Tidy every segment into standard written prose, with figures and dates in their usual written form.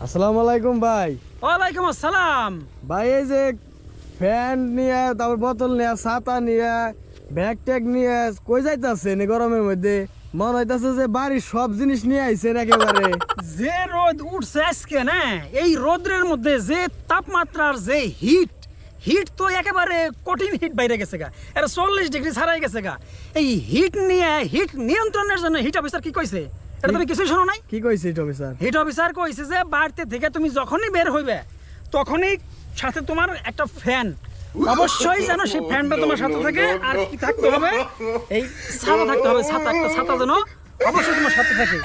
আসসালামু আলাইকুম ভাই। ওয়ালাইকুম আসসালাম। ভাই এই যে ফ্যান নিয়ে, তারপর বোতল নিয়ে, ছাতা নিয়ে, ব্যাগ ট্যাগ নিয়ে কই যাইতাছেন এই গরমের মধ্যে? মনে হইতাছে যে বাড়ির সব জিনিস নিয়ে আইছেন একেবারে। যে রোদ উঠছে আজকে না, এই রোদ্রের মধ্যে যে তাপমাত্রার যে হিট তো একেবারে কঠিন হিট বাইরে গেছে গা। এটা 40 ডিগ্রি ছাড়াই গেছে গা। এই হিট নিয়ন্ত্রণের জন্য হিট অফিসার কি কইছে? এটা তুমি কিছুই শোনো নাই? কি কইছে হিট অফিসার? হিট অফিসার কইছে যে বাড়িতে থেকে তুমি যখনই বের হইবে তখনই সাথে তোমার একটা ফ্যান, অবশ্যই যেন সেই ফ্যানটা তোমার সাথে থাকে। আর কি থাকতে হবে? এই ছাতা থাকতে হবে, একটা ছাতা যেন অবশ্যই তোমার সাথে থাকে।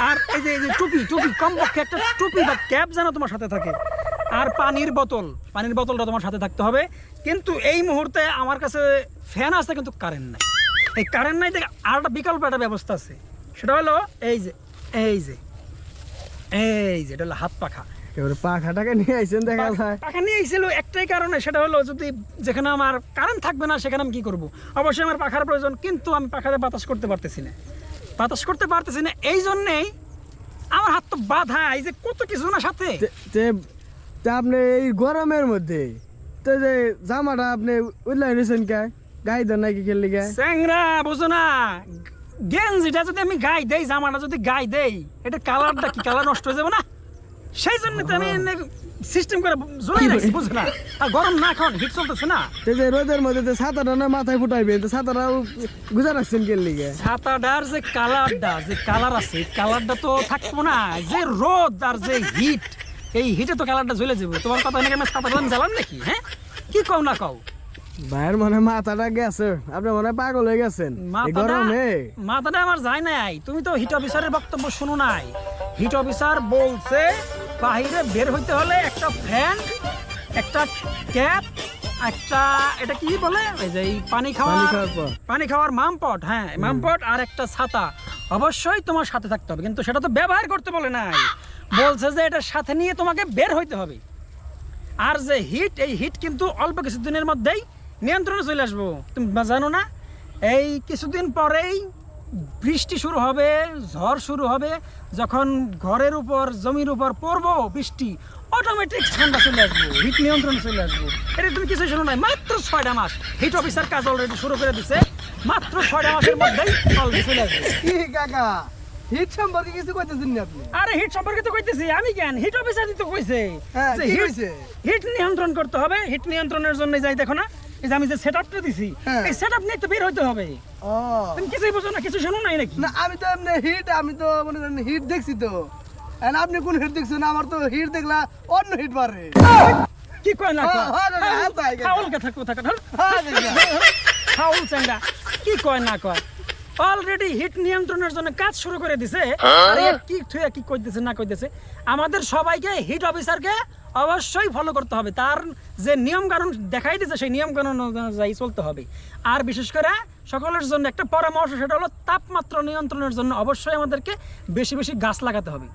আর এই যে টুপি কমপক্ষে একটা টুপি বা ক্যাপ যেন তোমার সাথে থাকে। আর পানির বোতলটা তোমার সাথে থাকতে হবে। কিন্তু এই মুহূর্তে আমার কাছে ফ্যান আছে কিন্তু কারেন্ট নাই। এই কারেন্ট নাই দেখে আর একটা বিকল্প একটা ব্যবস্থা আছে, সেটা হলো এই যে এটা হলো হাত পাখা। এবারে পাখাটাকে নিয়ে আইছেন দেখা যায়। পাখা নিয়ে আইছিল একটাই কারণে, সেটা হলো যদি যেখানে আমার কারেন্ট থাকবে না সেখানে আমি কি করব? অবশ্যই আমার পাখার প্রয়োজন, কিন্তু আমি পাখাতে বাতাস করতে পারতেছি না। এই জন্যেই আমার হাত তো বাধা, এই যে কত কিছু না সাথে। আপনি এই গরমের মধ্যে তো যে জামাটা আপনি উল্লাই নিয়েছেন কে? গাই দেন নাকি খেললি গে? স্যাংরা বুঝো না, গেঞ্জিটা যদি আমি গায়ে দেই, জামাটা যদি গায়ে দেই, এটা কালারটা কি কালার নষ্ট হয়ে যাবে না? সেই জন্য তো আমি সিস্টেম করে জ্বলাই রাখছি, বুঝো না? আর গরম না, এখন হিট চলতেছে না। যে রোদের মধ্যে তো ছাতাটা না মাথায় ফুটাইবে, তো ছাতাটা গুজা রাখছেন খেললি গে? ছাতাটার যে কালার আছে, কালারটা তো থাকবো না। যে রোদ আর যে হিট, এই হিটে তো কালারটা জ্বলে যাবে। তোমার কথা নাকি আমি ছাতাটা জ্বালাম নাকি? হ্যাঁ, কি কও না কও? ভাইয়ের মনে মাথাটা গেছে, আপনি মনে হয় পাগল হয়ে গেছেন গরমে। মাথাটা আমার যায় নাই। তুমি তো হিট অফিসারের বক্তব্য শুনো নাই। হিট অফিসার বলছে বাইরে বের হইতে হলে একটা ফ্যান, একটা ক্যাপ, একটা এটা কি বলে ওই যে পানি খাওয়ার মামপট, হ্যাঁ মামপট, আর একটা ছাতা অবশ্যই তোমার সাথে থাকতে হবে। কিন্তু সেটা তো ব্যবহার করতে বলে নাই, বলছে যে এটার সাথে নিয়ে তোমাকে বের হইতে হবে। আর যে হিট, এই হিট কিন্তু অল্প কিছুদিনের মধ্যেই নিয়ন্ত্রণে চলে আসবো। তুমি জানো না, এই কিছুদিন পরেই বৃষ্টি শুরু হবে, ঝড় শুরু হবে। যখন ঘরের উপর, জমির উপর পড়বো বৃষ্টি, অটোমেটিক ঠান্ডা চলে আসবো, হিট নিয়ন্ত্রণে চলে আসবো। এটা তুমি কিছু শোনো নাই, মাত্র 6টা মাস হিট অফিসার কাজ অলরেডি শুরু করে দিছে। মাত্র 6টা মাসের মধ্যেই অলরেডি চলে আসবে। কি কাকা, হিট সম্পর্কে কিছু কইতেছেন না আপনি? আরে হিট সম্পর্কে তো কইতেছি আমি, কেন হিট অফিসারই তো কইছে যে হিট নিয়ন্ত্রণ করতে হবে। হিট নিয়ন্ত্রণের জন্য যাই দেখো না, এই যে আমি যে সেটআপটা দিছি, এই সেটআপ নিয়ে তো বের হইতে হবে। ও তুমি কিছুই বুঝো না, কিছু শোনো নাই নাকি? না, আমি তো এমনি আমি তো মনে করেন হিট দেখছি তো। আর আপনি কোন হিট দেখছেন? আমার তো হিট দেখলা অন্য হিট মারে। কি কয় না কয়? ফাউল কথা ফাউল চাঙ্গা, কি কয় না কয়? অলরেডি হিট নিয়ন্ত্রণের জন্য কাজ শুরু করে দিছে। আরে কি থুয়া কি কইতেছে না কইতেছে, আমাদের সবাইকে হিট অফিসারকে অবশ্যই ফলো করতে হবে। তার যে নিয়ম কানুন দেখাই দিচ্ছে, সেই নিয়ম কানুন অনুযায়ী চলতে হবে। আর বিশেষ করে সকলের জন্য একটা পরামর্শ, সেটা হলো তাপমাত্রা নিয়ন্ত্রণের জন্য অবশ্যই আমাদেরকে বেশি বেশি গাছ লাগাতে হবে।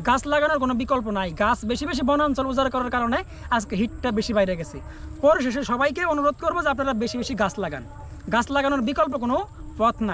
গাছ লাগানোর কোনো বিকল্প নাই। গাছ বেশি বনাঞ্চল উজাড় করার কারণে আজকে হিটটা বেশি বাইরে গেছে। পরিশেষে সবাইকে অনুরোধ করবো যে আপনারা বেশি গাছ লাগান। গাছ লাগানোর বিকল্প কোনো পথ নাই।